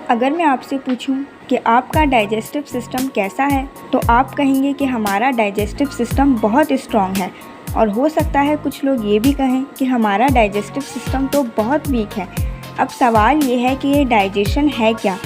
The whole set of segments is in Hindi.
अगर मैं आपसे पूछूं कि आपका डाइजेस्टिव सिस्टम कैसा है, तो आप कहेंगे कि हमारा डाइजेस्टिव सिस्टम बहुत स्ट्रॉन्ग है। और हो सकता है कुछ लोग ये भी कहें कि हमारा डाइजेस्टिव सिस्टम तो बहुत वीक है। अब सवाल ये है कि ये डाइजेशन है क्या,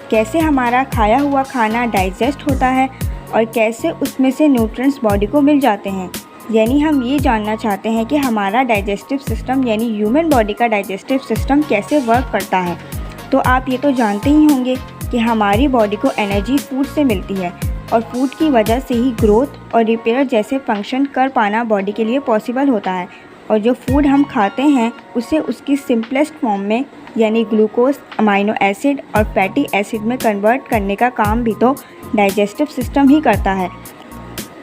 कैसे हमारा खाया हुआ खाना डाइजेस्ट होता है और कैसे उसमें से न्यूट्रिएंट्स बॉडी को मिल जाते हैं। यानी हम ये जानना चाहते हैं कि हमारा डाइजेस्टिव सिस्टम यानी ह्यूमन बॉडी का डाइजेस्टिव सिस्टम कैसे वर्क करता है। तो आप ये तो जानते ही होंगे कि हमारी बॉडी को एनर्जी फूड से मिलती है और फूड की वजह से ही ग्रोथ और रिपेयर जैसे फंक्शन कर पाना बॉडी के लिए पॉसिबल होता है। और जो फूड हम खाते हैं उसे उसकी सिंपलेस्ट फॉर्म में यानी ग्लूकोज, अमाइनो एसिड और फैटी एसिड में कन्वर्ट करने का काम भी तो डाइजेस्टिव सिस्टम ही करता है।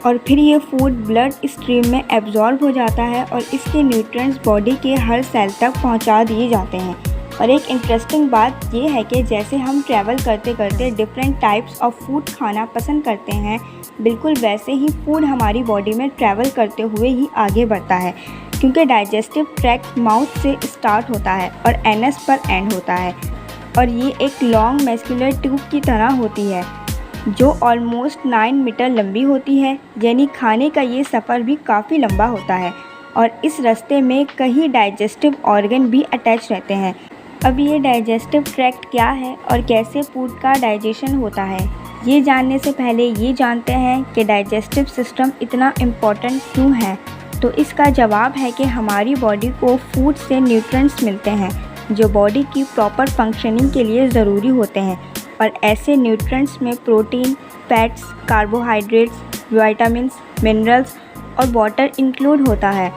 और फिर ये फूड ब्लड स्ट्रीम में एब्जॉर्ब हो जाता है और इसके न्यूट्रिएंट्स बॉडी के हर सेल तक पहुंचा दिए जाते हैं। और एक इंटरेस्टिंग बात ये है कि जैसे हम ट्रैवल करते करते डिफरेंट टाइप्स ऑफ फूड खाना पसंद करते हैं, बिल्कुल वैसे ही फूड हमारी बॉडी में ट्रैवल करते हुए ही आगे बढ़ता है, क्योंकि डाइजेस्टिव ट्रैक्ट माउथ से स्टार्ट होता है और एनस पर एंड होता है। और ये एक लॉन्ग मस्कुलर ट्यूब की तरह होती है जो ऑलमोस्ट 9 मीटर लंबी होती है। यानी खाने का ये सफ़र भी काफ़ी लंबा होता है और इस रास्ते में कई डाइजेस्टिव ऑर्गन भी अटैच रहते हैं। अब ये डाइजेस्टिव ट्रैक्ट क्या है और कैसे फूड का डाइजेशन होता है, ये जानने से पहले ये जानते हैं कि डाइजेस्टिव सिस्टम इतना इम्पॉर्टेंट क्यों है। तो इसका जवाब है कि हमारी बॉडी को फूड से न्यूट्रिएंट्स मिलते हैं जो बॉडी की प्रॉपर फंक्शनिंग के लिए ज़रूरी होते हैं। और ऐसे न्यूट्रिएंट्स में protein, fats, carbohydrates, vitamins, minerals और वाटर इंक्लूड होता है।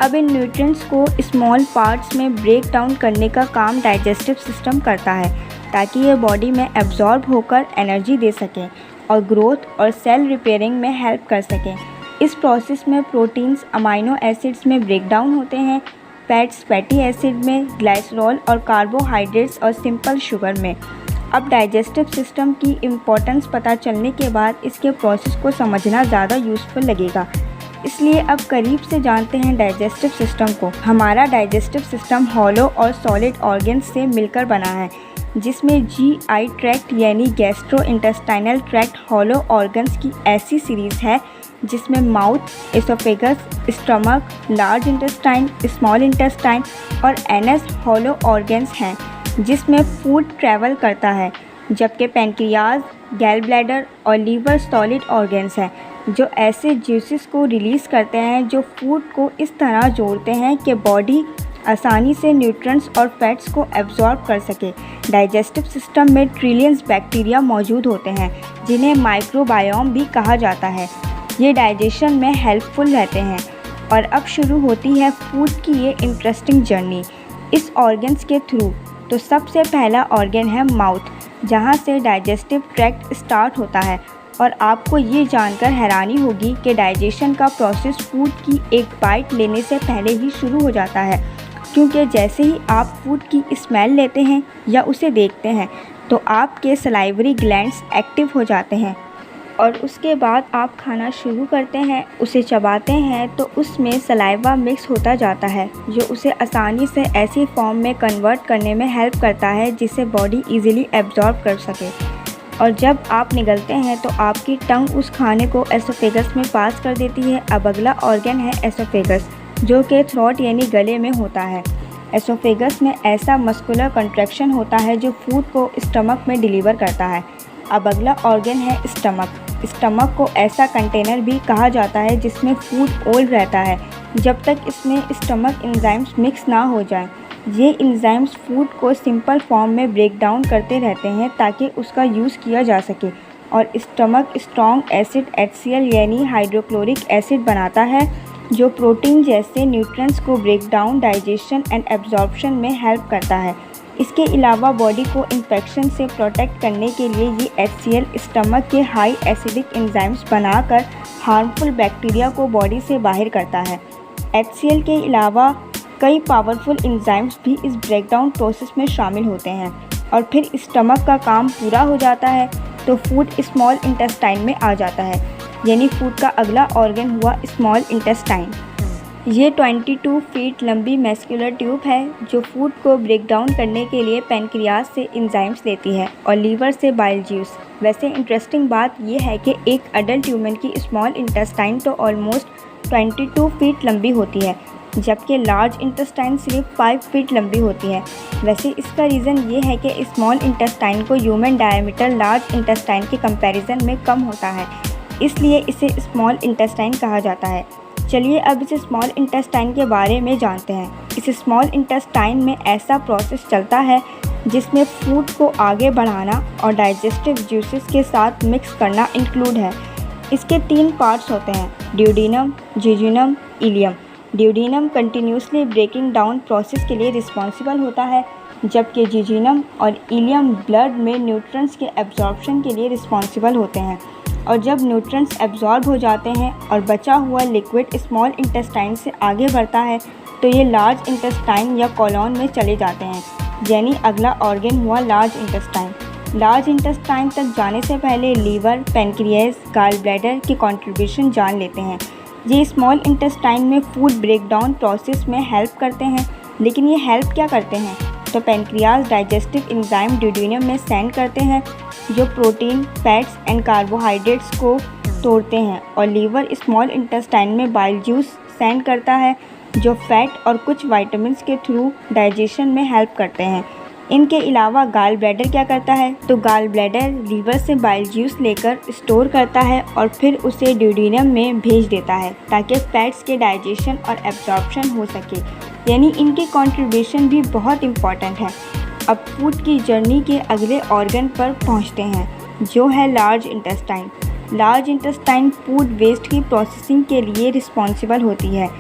अब इन न्यूट्रिएंट्स को स्मॉल पार्ट्स में ब्रेक डाउन करने का काम डाइजेस्टिव सिस्टम करता है ताकि ये बॉडी में एब्जॉर्ब होकर एनर्जी दे सकें और ग्रोथ और सेल रिपेयरिंग में हेल्प कर सकें। इस प्रोसेस में प्रोटीन्स अमाइनो एसिड्स में ब्रेक डाउन होते हैं, फैट्स फैटी एसिड में, ग्लाइसरॉल और कार्बोहाइड्रेट्स और सिंपल शुगर में। अब डाइजेस्टिव सिस्टम की इम्पोर्टेंस पता चलने के बाद इसके प्रोसेस को समझना ज़्यादा यूज़फुल लगेगा, इसलिए अब करीब से जानते हैं डाइजेस्टिव सिस्टम को। हमारा डाइजेस्टिव सिस्टम हॉलो और सॉलिड ऑर्गन्स से मिलकर बना है, जिसमें जीआई ट्रैक्ट यानी gastro intestinal tract hollow organs की ऐसी सीरीज़ है जिसमें mouth, oesophagus, stomach, large intestine, small intestine और एनस हॉलो ऑर्गन्स हैं जिसमें फूड ट्रैवल करता है, जबकि पैंक्रियाज, गैल ब्लैडर और लीवर सॉलिड ऑर्गन्स हैं जो ऐसे जूसेस को रिलीज़ करते हैं जो फूड को इस तरह जोड़ते हैं कि बॉडी आसानी से न्यूट्रिएंट्स और फैट्स को एब्जॉर्ब कर सके। डाइजेस्टिव सिस्टम में ट्रिलियंस बैक्टीरिया मौजूद होते हैं जिन्हें माइक्रोबायोम भी कहा जाता है। ये डाइजेशन में हेल्पफुल रहते हैं। और अब शुरू होती है फूड की ये इंटरेस्टिंग जर्नी इस ऑर्गन्स के थ्रू। तो सबसे पहला ऑर्गन है माउथ, जहाँ से डाइजेस्टिव ट्रैक्ट स्टार्ट होता है। और आपको ये जानकर हैरानी होगी कि डाइजेशन का प्रोसेस फूड की एक बाइट लेने से पहले ही शुरू हो जाता है, क्योंकि जैसे ही आप फूड की स्मेल लेते हैं या उसे देखते हैं तो आपके सलाइवरी ग्लैंड्स एक्टिव हो जाते हैं और उसके बाद आप खाना शुरू करते हैं, उसे चबाते हैं तो उसमें सलाइवा मिक्स होता जाता है जो उसे आसानी से ऐसी फॉर्म में कन्वर्ट करने में हेल्प करता है जिसे बॉडी इजीली एब्जॉर्ब कर सके। और जब आप निगलते हैं तो आपकी टंग उस खाने को एसोफेगस में पास कर देती है। अब अगला ऑर्गन है एसोफेगस, जो कि थ्रोट यानी गले में होता है। एसोफेगस में ऐसा मस्कुलर कंट्रैक्शन होता है जो फूड को स्टमक में डिलीवर करता है। अब अगला ऑर्गन है स्टमक। स्टमक को ऐसा कंटेनर भी कहा जाता है जिसमें फूड ओल्ड रहता है जब तक इसमें स्टमक एंजाइम्स मिक्स ना हो जाएं। ये एंजाइम्स फूड को सिंपल फॉर्म में ब्रेक डाउन करते रहते हैं ताकि उसका यूज़ किया जा सके। और स्टमक स्ट्रॉन्ग एसिड HCl यानी हाइड्रोक्लोरिक एसिड बनाता है जो प्रोटीन जैसे न्यूट्रिएंट्स को break down, digestion and absorption में हेल्प करता है। इसके अलावा बॉडी को इन्फेक्शन से प्रोटेक्ट करने के लिए ये HCl स्टमक के हाई एसिडिक एंजाइम्स बनाकर हार्मफुल बैक्टीरिया को बॉडी से बाहर करता है। HCl के अलावा कई पावरफुल एंजाइम्स भी इस ब्रेकडाउन प्रोसेस में शामिल होते हैं। और फिर स्टमक का काम पूरा हो जाता है तो फूड स्मॉल इंटेस्टाइन में आ जाता है, यानी फूड का अगला ऑर्गन हुआ स्मॉल इंटेस्टाइन। ये 22 फीट लंबी मस्कुलर ट्यूब है जो फूड को ब्रेक डाउन करने के लिए पैनक्रियाज से एंजाइम्स लेती है और लीवर से बाइल जूस। वैसे इंटरेस्टिंग बात यह है कि एक अडल्ट ह्यूमन की स्मॉल इंटेस्टाइन तो ऑलमोस्ट 22 फीट लंबी होती है, जबकि लार्ज इंटेस्टाइन सिर्फ 5 फीट लंबी होती है। वैसे इसका रीज़न ये है कि स्मॉल इंटेस्टाइन को ह्यूमन डायमीटर लार्ज इंटेस्टाइन के कंपैरिजन में कम होता है, इसलिए इसे स्मॉल इंटेस्टाइन कहा जाता है। चलिए अब इस स्मॉल इंटेस्टाइन के बारे में जानते हैं। इस स्मॉल इंटेस्टाइन में ऐसा प्रोसेस चलता है जिसमें फूड को आगे बढ़ाना और डाइजेस्टिव जूसेस के साथ मिक्स करना इंक्लूड है। इसके 3 पार्ट्स होते हैं, duodenum, jejunum, ileum. Duodenum continuously breaking down process के लिए रिस्पॉन्सिबल होता है, जबकि जेजुनम और इलियम ब्लड में न्यूट्रिएंट्स के एब्जॉर्प्शन के लिए रिस्पॉन्सिबल होते हैं। और जब न्यूट्रिएंट्स एब्जॉर्ब हो जाते हैं और बचा हुआ लिक्विड स्मॉल इंटेस्टाइन से आगे बढ़ता है तो ये लार्ज इंटेस्टाइन या कोलोन में चले जाते हैं, यानी अगला ऑर्गन हुआ लार्ज इंटेस्टाइन। लार्ज इंटेस्टाइन तक जाने से पहले लीवर, पैनक्रियाज, गॉल ब्लैडर के कंट्रीब्यूशन जान लेते हैं। ये स्मॉल इंटेस्टाइन में फूड ब्रेक डाउन प्रोसेस में हेल्प करते हैं, लेकिन ये हेल्प क्या करते हैं? तो पैनक्रियाज डाइजेस्टिव एंजाइम ड्यूडेनम में सेंड करते हैं जो प्रोटीन, फैट्स एंड कार्बोहाइड्रेट्स को तोड़ते हैं, और लीवर स्मॉल इंटेस्टाइन में बाइल जूस सेंड करता है जो फैट और कुछ विटामिन्स के थ्रू डाइजेशन में हेल्प करते हैं। इनके अलावा गॉल ब्लैडर क्या करता है? तो गॉल ब्लैडर लीवर से बाइल जूस लेकर स्टोर करता है और फिर उसे ड्यूडेनम में भेज देता है ताकि फैट्स के डाइजेशन और एब्जॉर्प्शन हो सके, यानी इनके कंट्रीब्यूशन भी बहुत इम्पॉर्टेंट है। अब फूड की जर्नी के अगले ऑर्गन पर पहुंचते हैं जो है large intestine. Large intestine food waste की प्रोसेसिंग के लिए रिस्पॉन्सिबल होती है।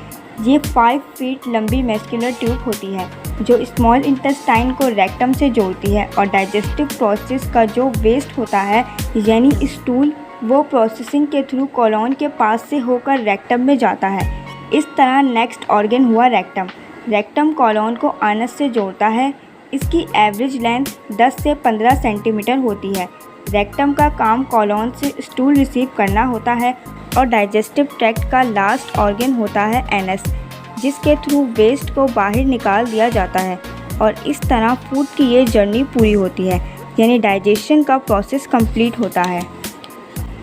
ये 5 फीट लंबी मस्कुलर ट्यूब होती है जो स्मॉल इंटेस्टाइन को रेक्टम से जोड़ती है, और डाइजेस्टिव प्रोसेस का जो वेस्ट होता है यानी स्टूल, वो प्रोसेसिंग के थ्रू कोलोन के पास से होकर रेक्टम में जाता है। इस तरह नेक्स्ट ऑर्गन हुआ रेक्टम। रेक्टम कोलोन को आनस से जोड़ता है। इसकी एवरेज लेंथ 10 से 15 सेंटीमीटर होती है। रेक्टम का काम कोलोन से स्टूल रिसीव करना होता है, और डाइजेस्टिव ट्रैक्ट का लास्ट ऑर्गन होता है एनस, जिसके थ्रू वेस्ट को बाहर निकाल दिया जाता है, और इस तरह फूड की ये जर्नी पूरी होती है, यानी डाइजेशन का प्रोसेस कंप्लीट होता है।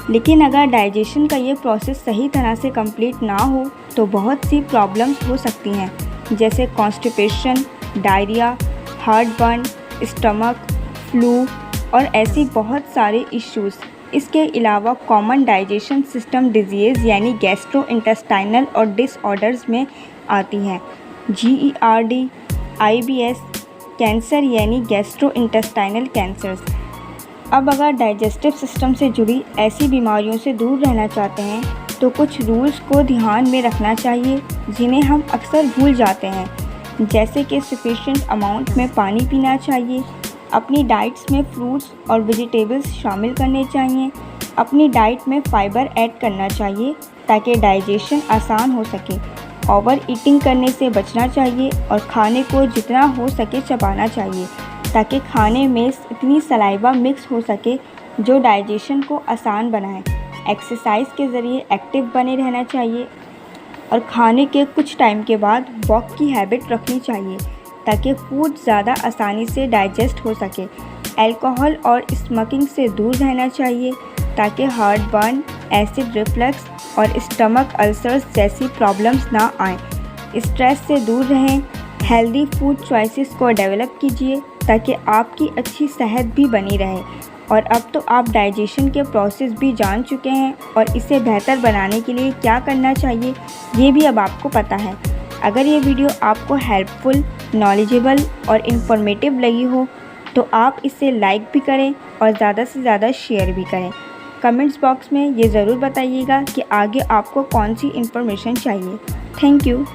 लेकिन अगर डाइजेशन का ये प्रोसेस सही तरह से कंप्लीट ना हो तो बहुत सी प्रॉब्लम्स हो सकती हैं, जैसे constipation, diarrhoea, heartburn, stomach, flu और ऐसी बहुत सारे इश्यूज़। इसके अलावा कॉमन डाइजेशन सिस्टम डिजीज़ यानी गैस्ट्रोइंटेस्टाइनल और डिसऑर्डर्स में आती हैं, GERD, IBS, कैंसर यानी गैस्ट्रोइंटेस्टाइनल कैंसर्स। अब अगर डाइजेस्टिव सिस्टम से जुड़ी ऐसी बीमारियों से दूर रहना चाहते हैं तो कुछ रूल्स को ध्यान में रखना चाहिए जिन्हें हम अक्सर भूल जाते हैं, जैसे कि सफिशिएंट अमाउंट में पानी पीना चाहिए, अपनी डाइट्स में फ्रूट्स और वेजिटेबल्स शामिल करने चाहिए, अपनी डाइट में फाइबर ऐड करना चाहिए ताकि डाइजेशन आसान हो सके, ओवर ईटिंग करने से बचना चाहिए और खाने को जितना हो सके चबाना चाहिए ताकि खाने में इतनी सलाइवा मिक्स हो सके जो डाइजेशन को आसान बनाए। एक्सरसाइज के ज़रिए एक्टिव बने रहना चाहिए और खाने के कुछ टाइम के बाद वॉक की हैबिट रखनी चाहिए ताकि फूड ज़्यादा आसानी से डाइजेस्ट हो सके। अल्कोहल और स्मोकिंग से दूर रहना चाहिए ताकि हार्टबर्न, एसिड रिफ्लक्स और स्टमक अल्सर्स जैसी प्रॉब्लम्स ना आएँ। स्ट्रेस से दूर रहें। हेल्दी फूड चॉइसेस को डेवलप कीजिए ताकि आपकी अच्छी सेहत भी बनी रहे। और अब तो आप डाइजेशन के प्रोसेस भी जान चुके हैं और इसे बेहतर बनाने के लिए क्या करना चाहिए ये भी अब आपको पता है। अगर ये वीडियो आपको हेल्पफुल, नॉलेजेबल और इन्फॉर्मेटिव लगी हो तो आप इसे लाइक भी करें और ज़्यादा से ज़्यादा शेयर भी करें। कमेंट्स बॉक्स में ये ज़रूर बताइएगा कि आगे आपको कौन सी इन्फॉर्मेशन चाहिए। Thank you.